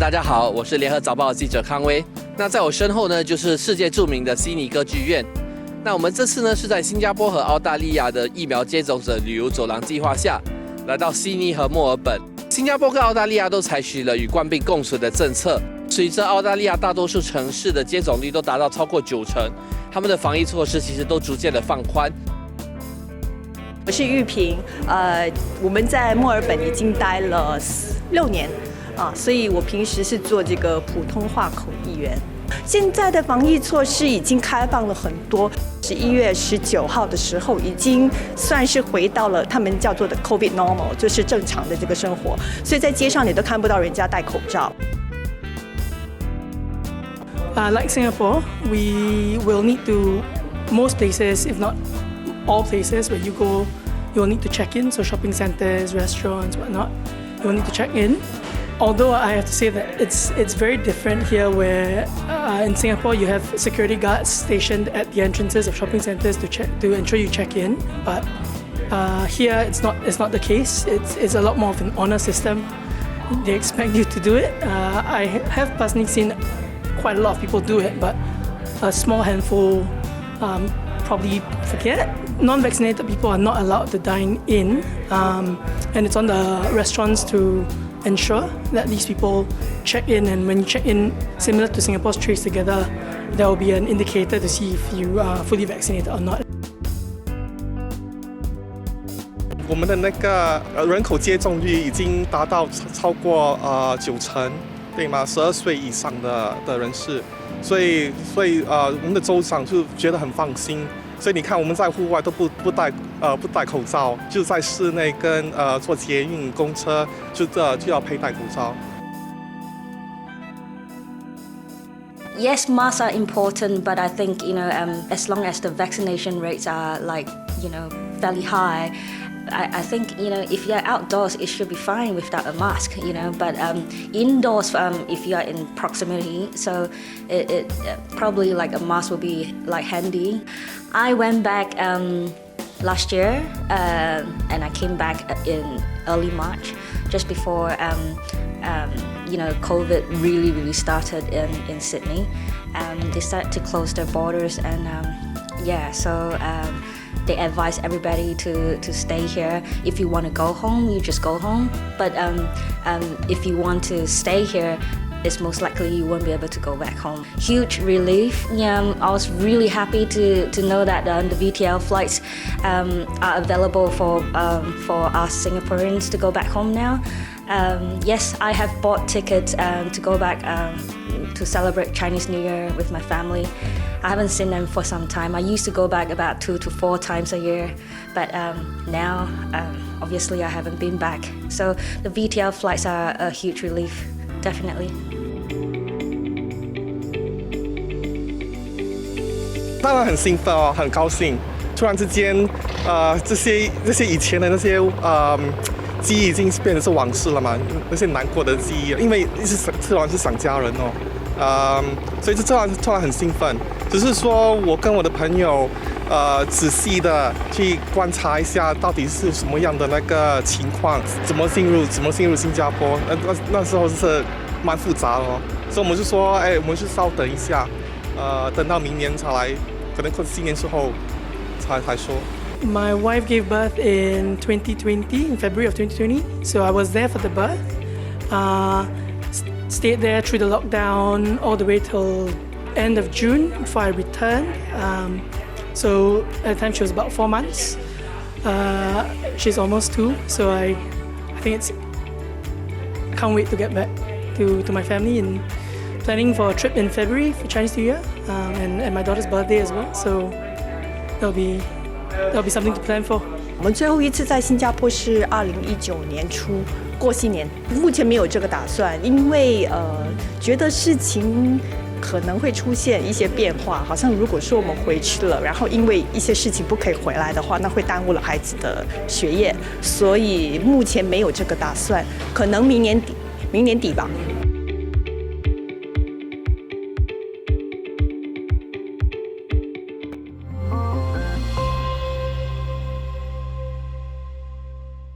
大家好，我是联合早报记者康威。那在我身后呢，就是世界著名的悉尼歌剧院。那我们这次呢，是在新加坡和澳大利亚的疫苗接种者旅游走廊计划下，来到悉尼和墨尔本。新加坡跟澳大利亚都采取了与冠病共存的政策。随着澳大利亚大多数城市的接种率都达到超过90%，他们的防疫措施其实都逐渐的放宽。我是玉萍，我们在墨尔本已经待了6年。所以我平时是做这个普通话口译员。现在的防疫措施已经开放了很多，11月19号的时候，已经算是回到了他们叫做的 COVID normal， 就是正常的这个生活。所以在街上你都看不到人家戴口罩。Like Singapore, we will need to, most places, if not all places where you go, you will need to check in. So shopping centers, restaurants, whatnot, you will need to check in. Although I have to say that it's very different here, where in Singapore you have security guards stationed at the entrances of shopping centres to ensure you check in. But here it's not the case. It's a lot more of an honour system. They expect you to do it. I have personally seen quite a lot of people do it, but a small handful probably forget. Non-vaccinated people are not allowed to dine in, and it's on the restaurants to ensure that these people check in, and when you check in, similar to Singapore's Trace Together, there will be an indicator to see if you are fully vaccinated or not. 我们的那个人口接种率已经达到超过90%，对吗？12岁以上的人士，所以我们的州长就觉得很放心。所以你看，我们在户外都不戴口罩，就在室内跟坐捷运、公车就要佩戴口罩。Yes, masks are important, but I think as long as the vaccination rates are fairly high, I think if you're outdoors, it should be fine without a mask. But indoors, if you are in proximity, so it probably like a mask will be handy. I went back last year, and I came back in early March, just before COVID really started in Sydney. They started to close their borders, and they advise everybody to stay here. If you want to go home, you just go home. But if you want to stay here, it's most likely you won't be able to go back home. Huge relief. I was really happy to know that the VTL flights are available for us Singaporeans to go back home now. Yes, I have bought tickets to go back to celebrate Chinese New Year with my family. I haven't seen them for some time. I used to go back about 2 to 4 times a year, but now obviously I haven't been back. So the VTL flights are a huge relief, definitely. 当然很兴奋哦，很高兴。突然之间，这些以前的那些记忆已经变成是往事了嘛，那些难过的记忆，因为突然是想家人哦，所以突然很兴奋。只是说我跟我的朋友仔细的去观察一下，到底是什么样的那个情况，怎么进入新加坡，那时候是蛮复杂的哦，所以我们就说，我们就稍等一下，等到明年才来，可能新年之后才说。My wife gave birth in 2020, in February of 2020. So I was there for the birth. Stayed there through the lockdown all the way till end of June before I returned. So at the time she was about 4 months. She's almost 2, so I think I can't wait to get back to my family, and planning for a trip in February for Chinese New Year, and my daughter's birthday as well. So that'll be something to plan for. 我们最后一次在新加坡是2019年初过新年，目前没有这个打算，因为觉得事情可能会出现一些变化，好像如果说我们回去了，然后因为一些事情不可以回来的话，那会耽误了孩子的学业，所以目前没有这个打算，可能明年底吧。